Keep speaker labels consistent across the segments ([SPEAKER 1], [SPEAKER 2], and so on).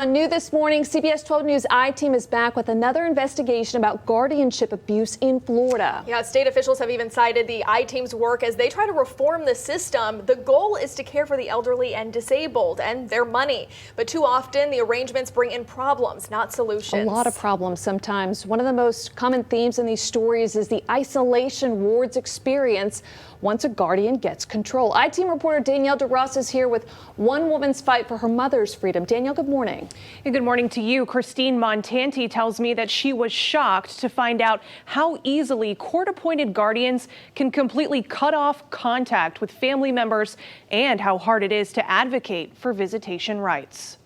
[SPEAKER 1] New this morning, CBS 12 News I-Team is back with another investigation about guardianship abuse in Florida.
[SPEAKER 2] Yeah, state officials have even cited the I-Team's work as they try to reform the system. The goal is to care for the elderly and disabled and their money. But too often, the arrangements bring in problems, not solutions.
[SPEAKER 1] A lot of problems sometimes. One of the most common themes in these stories is the isolation wards experience once a guardian gets control. I-Team reporter Danielle DeRoss is here with one woman's fight for her mother's freedom. Danielle, good morning.
[SPEAKER 3] And good morning to you. Christine Montanti tells me that she was shocked to find out how easily court-appointed guardians can completely cut off contact with family members and how hard it is to advocate for visitation rights.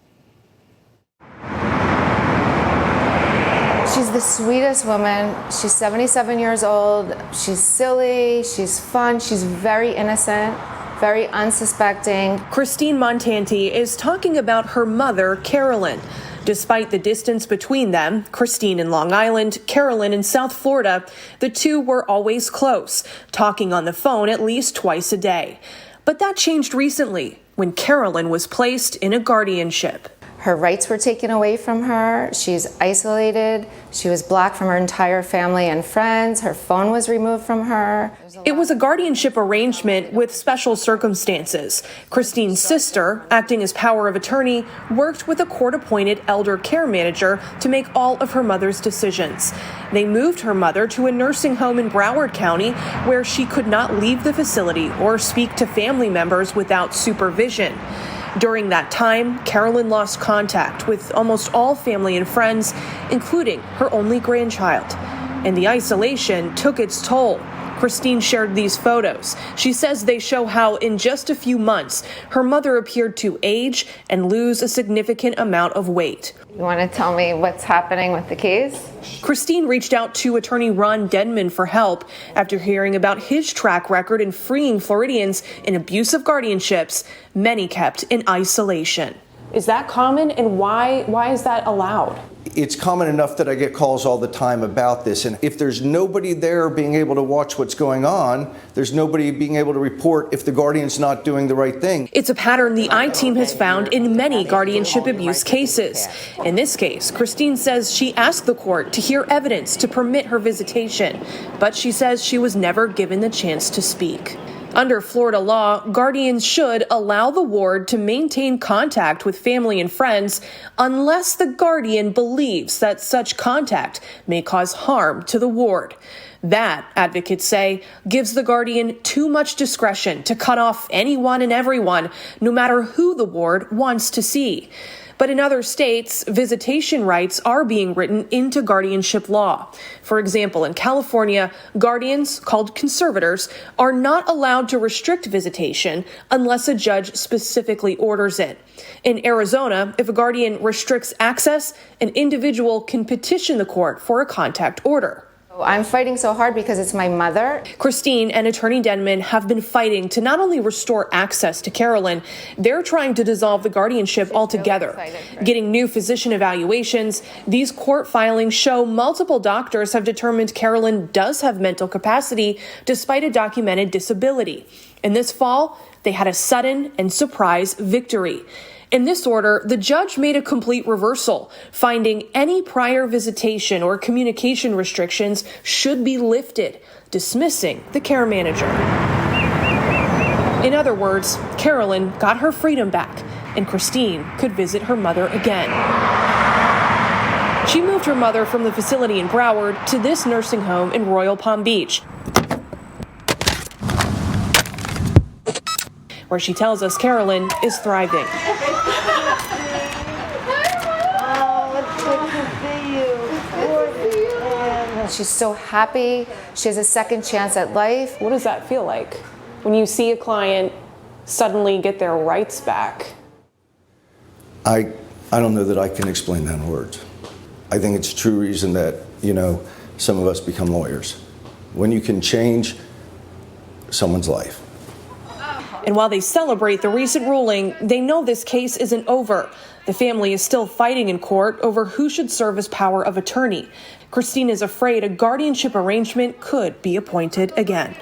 [SPEAKER 4] She's the sweetest woman. She's 77 years old. She's silly. She's fun. She's very innocent, very unsuspecting.
[SPEAKER 3] Christine Montanti is talking about her mother, Carolyn. Despite the distance between them, Christine in Long Island, Carolyn in South Florida, the two were always close, talking on the phone at least twice a day. But that changed recently when Carolyn was placed in a guardianship.
[SPEAKER 4] Her rights were taken away from her. She's isolated. She was blocked from her entire family and friends. Her phone was removed from her.
[SPEAKER 3] It was a guardianship arrangement with special circumstances. Christine's sister, acting as power of attorney, worked with a court-appointed elder care manager to make all of her mother's decisions. They moved her mother to a nursing home in Broward County where she could not leave the facility or speak to family members without supervision. During that time, Carolyn lost contact with almost all family and friends, including her only grandchild. And the isolation took its toll. Christine shared these photos. She says they show how in just a few months, her mother appeared to age and lose a significant amount of weight.
[SPEAKER 4] You want to tell me what's happening with the case?
[SPEAKER 3] Christine reached out to attorney Ron Denman for help after hearing about his track record in freeing Floridians in abusive guardianships, many kept in isolation. Is that common, and why is that allowed?
[SPEAKER 5] It's common enough that I get calls all the time about this. And if there's nobody there being able to watch what's going on, there's nobody being able to report if the guardian's not doing the right thing.
[SPEAKER 3] It's a pattern the I-Team has found in many guardianship abuse cases. In this case, Christine says she asked the court to hear evidence to permit her visitation, but she says she was never given the chance to speak. Under Florida law, guardians should allow the ward to maintain contact with family and friends unless the guardian believes that such contact may cause harm to the ward. That, advocates say, gives the guardian too much discretion to cut off anyone and everyone, no matter who the ward wants to see. But in other states, visitation rights are being written into guardianship law. For example, in California, guardians, called conservators, are not allowed to restrict visitation unless a judge specifically orders it. In Arizona, if a guardian restricts access, an individual can petition the court for a contact order.
[SPEAKER 4] I'm fighting so hard because it's my mother.
[SPEAKER 3] Christine and attorney Denman have been fighting to not only restore access to Carolyn, they're trying to dissolve the guardianship altogether. Getting new physician evaluations, these court filings show multiple doctors have determined Carolyn does have mental capacity despite a documented disability. And this fall, they had a sudden and surprise victory. In this order, the judge made a complete reversal, finding any prior visitation or communication restrictions should be lifted, dismissing the care manager. In other words, Carolyn got her freedom back, and Christine could visit her mother again. She moved her mother from the facility in Broward to this nursing home in Royal Palm Beach, where she tells us Carolyn is thriving.
[SPEAKER 4] She's so happy. She has a second chance at life.
[SPEAKER 3] What does that feel like when you see a client suddenly get their rights back?
[SPEAKER 5] I don't know that I can explain that in words. I think it's a true reason that, some of us become lawyers. When you can change someone's life.
[SPEAKER 3] And while they celebrate the recent ruling, they know this case isn't over. The family is still fighting in court over who should serve as power of attorney. Christine is afraid a guardianship arrangement could be appointed again.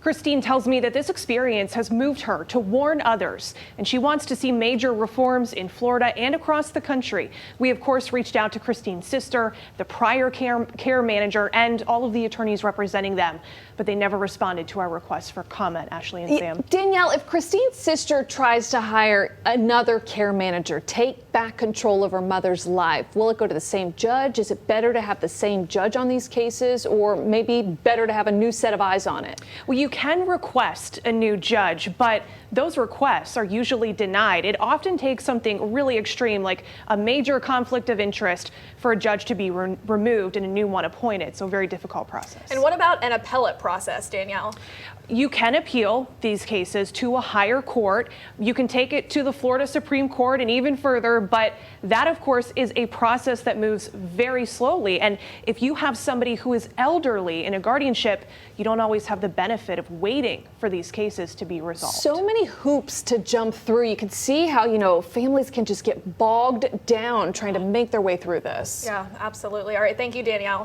[SPEAKER 3] Christine tells me that this experience has moved her to warn others, and she wants to see major reforms in Florida and across the country. We, of course, reached out to Christine's sister, the prior care manager, and all of the attorneys representing them, but they never responded to our request for comment. Ashley and Sam.
[SPEAKER 1] Danielle, if Christine's sister tries to hire another care manager, take back control of her mother's life, will it go to the same judge? Is it better to have the same judge on these cases, or maybe better to have a new set of eyes on it?
[SPEAKER 3] Well, you can request a new judge, but those requests are usually denied. It often takes something really extreme, like a major conflict of interest, for a judge to be removed and a new one appointed. So a very difficult process.
[SPEAKER 2] And what about an appellate process, Danielle?
[SPEAKER 3] You can appeal these cases to a higher court. You can take it to the Florida Supreme Court and even further, but that, of course, is a process that moves very slowly. And if you have somebody who is elderly in a guardianship, you don't always have the benefit of waiting for these cases to be resolved.
[SPEAKER 1] So many hoops to jump through. You can see how, families can just get bogged down trying to make their way through this.
[SPEAKER 2] Yeah, absolutely. All right, thank you, Danielle.